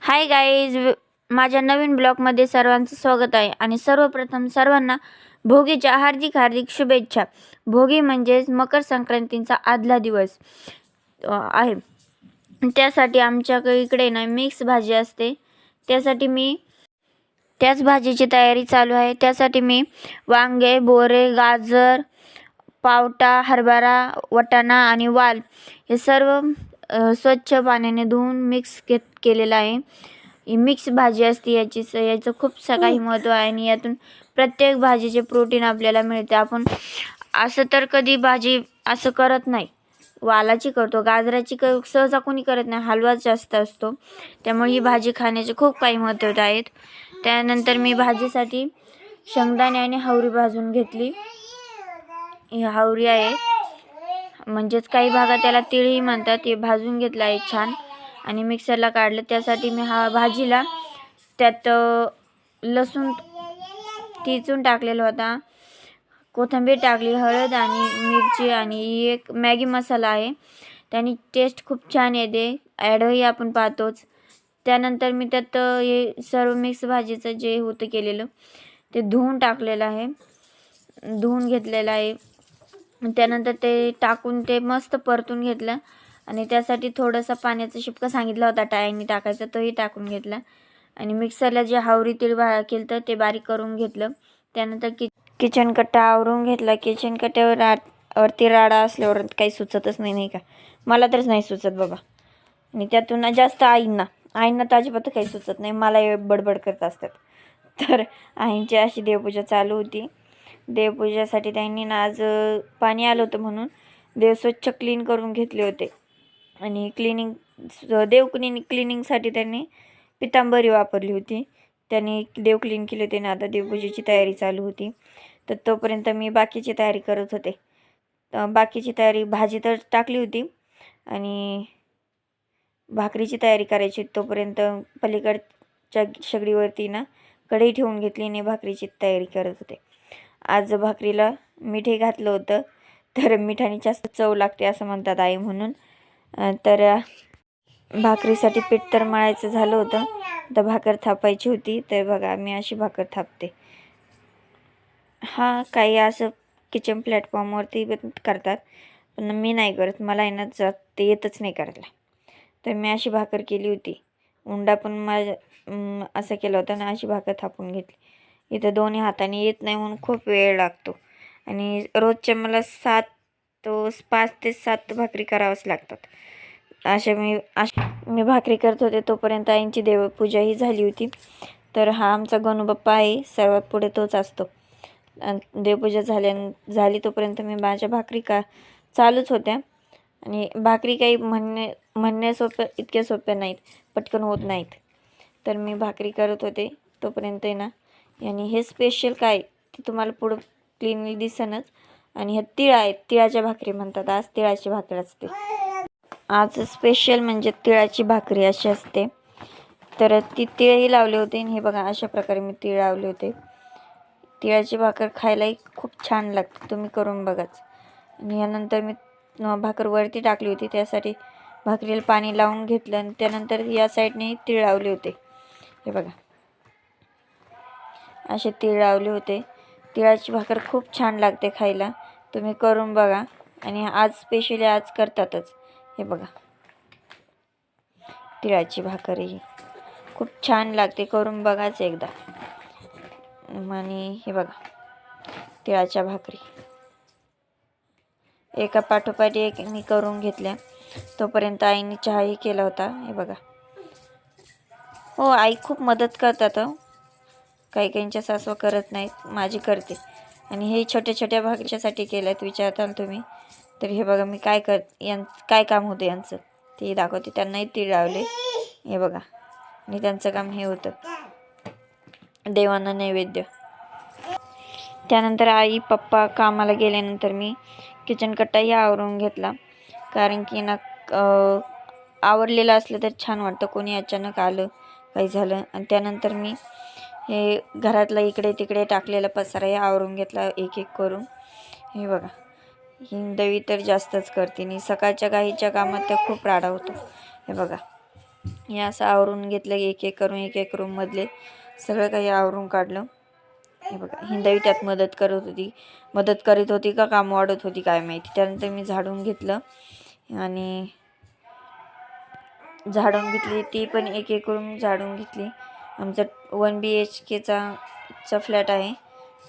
Hi guys, माझ्या नवीन ब्लॉगमध्ये सर्वांचं स्वागत आहे. आणि सर्वप्रथम सर्वांना भोगीच्या हार्दिक हार्दिक शुभेच्छा. भोगी म्हणजेच मकर संक्रांतीचा आदला दिवस आहे. त्यासाठी आमच्याकडे इकडे ना मिक्स भाजी असते. त्याच भाजीची तयारी चालू आहे. त्यासाठी मी वांगे, बोरे, गाजर, पावटा, हरभरा, वाटाणा आणि वाल हे सर्व स्वच्छ पाण्याने धुवून मिक्स केलेलं आहे. ही मिक्स भाजी असते. याचं खूप काही महत्त्व आहे आणि यातून प्रत्येक भाजीचे प्रोटीन आपल्याला मिळते. आपण असं तर कधी भाजी असं करत नाही, वालाची करतो, गाजराची सहजा कोणी करत नाही, हलवाच जास्त असतो. त्यामुळे ही भाजी खाण्याचे खूप काही महत्त्व आहेत. त्यानंतर मी भाजीसाठी शेंगदाणे आणि हावरी भाजून घेतली. ही हावरी आहे, म्हणजेच काही भागात त्याला तिळही म्हणतात. हे भाजून घेतलं आहे छान आणि मिक्सरला काढलं. त्यासाठी मी भाजीला त्यात लसूण ठेचून टाकलेला होता, कोथिंबीर टाकली, हळद आणि मिरची आणि एक मॅगी मसाला आहे. त्याने टेस्ट खूप छान येते, ॲडही आपण पाहतोच. त्यानंतर मी त्यात हे सर्व मिक्स भाजीचं जे होतं केलेलं ते धुवून टाकलेलं आहे, धुवून घेतलेलं आहे. त्यानंतर ते टाकून ते मस्त परतून घेतलं आणि त्यासाठी थोडंसं पाण्याचा शिपका सांगितला होता टाळ्यांनी टाकायचा, तोही टाकून घेतला आणि मिक्सरला जे हावरी तीळ केलं तर ते बारीक करून घेतलं. त्यानंतर किचन कट्टा आवरून घेतला. किचन कट्ट्यावर वरती राडा असल्यावर काही सुचतच नाही का? मला तरच नाही सुचत बाबा. आणि त्यातून जास्त आईंना तर अजिबात काही सुचत नाही, मला बडबड करत असतात. तर आईंची अशी देवपूजा चालू होती. देवपूजासाठी त्यांनी ना आज पाणी आलं होतं म्हणून देव स्वच्छ क्लीन करून घेतले होते. आणि क्लिनिंगसाठी त्यांनी पितांबरी वापरली होती. त्यांनी देव क्लीन केले होते ना. आता देवपूजेची तयारी चालू होती. तर तोपर्यंत मी बाकीची तयारी करत होते. बाकीची तयारी, भाजी तर टाकली होती आणि भाकरीची तयारी करायची. तोपर्यंत पलीकडच्या शेगडीवरती ना कढई ठेवून घेतली आणि भाकरीची तयारी करत होते. आज भाकरीला मीठही घातलं होतं, तर मिठाने जास्त चव लागते असं म्हणतात आई, म्हणून. तर भाकरीसाठी पीठ तर मळायचं झालं होतं, तर भाकर थापायची होती. तर बघा मी अशी भाकर थापते. काही असं किचन प्लॅटफॉर्मवरती करतात, पण मी नाही करत, मला येणं ते येतच नाही करायला. तर मी अशी भाकर केली होती. उंडा पण असं केलं होतं ना, अशी भाकर थापून घेतली. इथं दोन्ही हाताने येत नाही म्हणून खूप वेळ लागतो आणि रोजच्या मला 5 ते 7 भाकरी करावंच लागतात. मी भाकरी करत होते तोपर्यंत आईंची देवपूजाही झाली होती. तर हा आमचा गणूबाप्पा आहे, सर्वात पुढे तोच असतो. देवपूजा झाली तोपर्यंत मी माझ्या भाकरी चालूच होत्या. आणि भाकरी काही म्हणणे इतक्या सोप्या नाहीत, पटकन होत नाहीत. तर मी भाकरी करत होते तोपर्यंत आहे ना, आणि हे स्पेशल काय ते तुम्हाला पुढं क्लीनली दिसेनच. आणि हे तिळ आहेत, तिळाच्या भाकरी म्हणतात. आज तिळाची भाकरी असते. आज स्पेशल म्हणजे तिळाची भाकरी अशी असते. तर ती तिळही लावले होते आणि हे बघा अशा प्रकारे मी तिळ लावले होते. तिळाची भाकर खायलाही खूप छान लागते, तुम्ही करून बघाच. आणि यानंतर मी भाकर वरती टाकली होती, त्यासाठी भाकरीला पाणी लावून घेतलं आणि त्यानंतर या साईडने तीळ लावले होते. हे बघा असे तीळ लावले होते. तिळाची भाकर खूप छान लागते खायला, तुम्ही करून बघा. आणि आज स्पेशली आज करतातच. हे बघा तिळाची भाकर ही खूप छान लागते, करून बघाच एकदा. आणि हे बघा तिळाच्या भाकरी एका पाठोपाठ एक मी करून घेतल्या. तोपर्यंत आईने चहाही केला होता. हे बघा, हो आई खूप मदत करतात. काहींच्या सासवा करत नाहीत, माझी करते. आणि हे छोट्या छोट्या भाकरीच्यासाठी केल्यात विचारताल तुम्ही. तर हे बघा मी काय काम होतं यांचं ते दाखवते. त्यांनाही तीळ लावले, हे बघा. आणि त्यांचं काम हे होतं, देवांना नैवेद्य. त्यानंतर आई पप्पा कामाला गेल्यानंतर मी किचन कट्टाही आवरून घेतला, कारण की ना आवरलेलं असलं तर छान वाटतं. कोणी अचानक आलं, काही झालं. आणि त्यानंतर मी हे घरातला इकडे तिकडे टाकलेला पसारा हे आवरून घेतला एक एक करून. हे बघा हिंदवी तर जास्तच करते आणि सकाळच्या गाईच्या कामात तर खूप राडा होतो. हे बघा हे असं आवरून घेतलं, एक एक करून मधले सगळं काही आवरून काढलं. हे बघा, हिंदाई त्यात मदत करीत होती का काम वाढत होती काय माहिती. त्यानंतर मी झाडून घेतलं आणि ती पण एक करून झाडून घेतली. आमचा 1 BHKचा फ्लॅट आहे,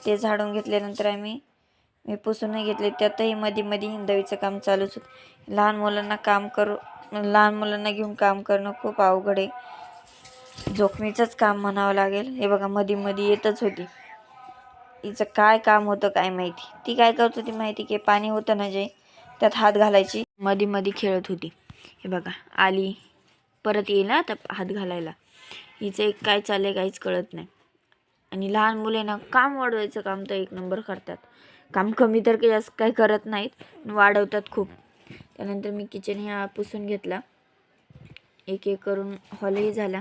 ते झाडून घेतल्यानंतर मी पुसून घेतले. त्यातही मध्ये हिंदवीचं काम चालूच होतं. लहान मुलांना घेऊन काम करणं खूप अवघड आहे, जोखमीचंच काम म्हणावं लागेल. हे बघा, मध्ये येतच होती. हिचं काय काम होतं काय माहिती. ती काय करत होती माहिती की पाणी होतं ना जे, त्यात हात घालायची, मध्ये खेळत होती. हे बघा, आली, परत येईल ना आता हात घालायला. हिचं एक काय चाललंय काहीच कळत नाही. आणि लहान मुले ना काम वाढवायचं काम तर एक नंबर करतात. काम कमी तर जास्त काही करत नाहीत, वाढवतात खूप. त्यानंतर मी किचन ह्या पुसून घेतला, एक करून हॉलही झाला.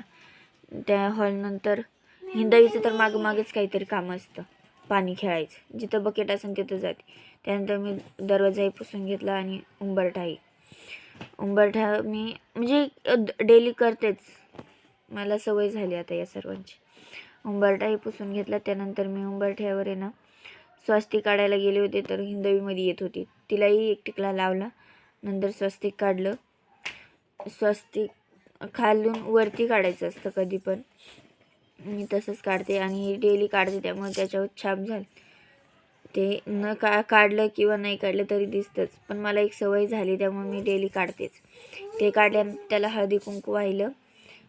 त्या हॉलनंतर हिंदाईचं तर मागेच काहीतरी काम असतं, पाणी खेळायचं, जिथं बकेट असेल तिथं जाते. त्यानंतर मी दरवाजाही पुसून घेतला आणि उंबरठा मी म्हणजे डेली करतेच, मला सवय झाली आता या सर्वांची. उंबरठाही पुसून घेतला. त्यानंतर मी उंबरठ्यावर आहे ना स्वस्तिक काढायला गेले होते, तर हिंदवीमध्ये येत होती, तिलाही एक टिकला लावला. नंतर स्वस्तिक काढलं. स्वस्तिक खालून वरती काढायचं असतं कधी पण, मी तसंच काढते आणि डेली काढते, त्यामुळे त्याच्यावर छाप झालं. ते न काढलं किंवा नाही काढलं तरी दिसतंच, पण मला एक सवय झाली त्यामुळे मी डेली काढतेच. ते काढल्यानंतर त्याला हळदी कुंकू वाहिलं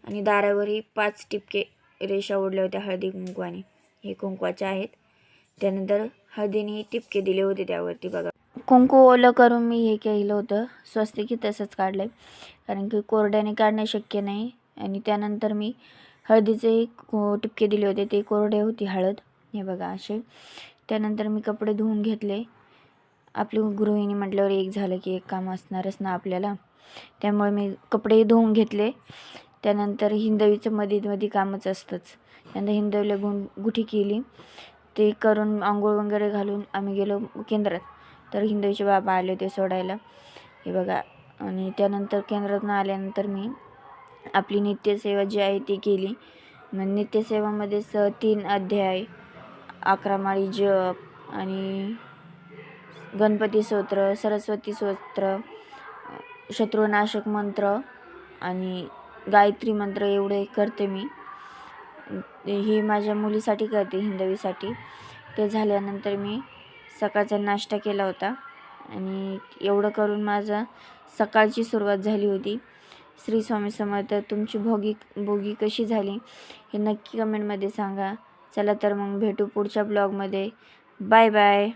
आणि दारावरही 5 टिपके रेषा ओढल्या होत्या हळदी कुंकवाने, हे कुंकवाचे आहेत. त्यानंतर हळदीने टिपके दिले होते त्यावरती बघा. कुंकू ओलं करून मी हे केलं होतं, स्वस्तिकही तसंच काढलं, कारण की कोरड्याने काढणं शक्य नाही. आणि त्यानंतर मी हळदीचे टिपके दिले होते, ते कोरडे होती हळद, हे बघा असे. त्यानंतर मी कपडे धुवून घेतले. आपली गृहिणी म्हटल्यावर एक झालं की एक काम असणारच ना आपल्याला, त्यामुळे मी कपडे धुवून घेतले. त्यानंतर हिंदवीचं मध्ये कामच असतंच. त्यानंतर हिंदवीला गुठी केली, ते करून आंघोळ वगैरे घालून आम्ही गेलो केंद्रात. तर हिंदवीचे बाबा आले होते सोडायला, हे बघा. आणि त्यानंतर केंद्रातून आल्यानंतर मी आपली नित्यसेवा जी आहे ती केली. नित्यसेवामध्ये 3 अध्याय, 11 माळी जप आणि गणपती स्तोत्र, सरस्वती स्तोत्र, शत्रुनाशक मंत्र आणि गायत्री मंत्र एवढे करते मी. हे माझ्या मुलीसाठी करते, हिंदवीसाठी. ते झाल्यानंतर मी सकाळचा नाश्ता केला होता आणि एवढं करून माझा सकाळची सुरुवात झाली होती. श्री स्वामी समर्थ. तुमची भोगी कशी झाली हे नक्की कमेंटमध्ये सांगा. चला तर मग भेटू पुढच्या ब्लॉगमध्ये. Bye bye.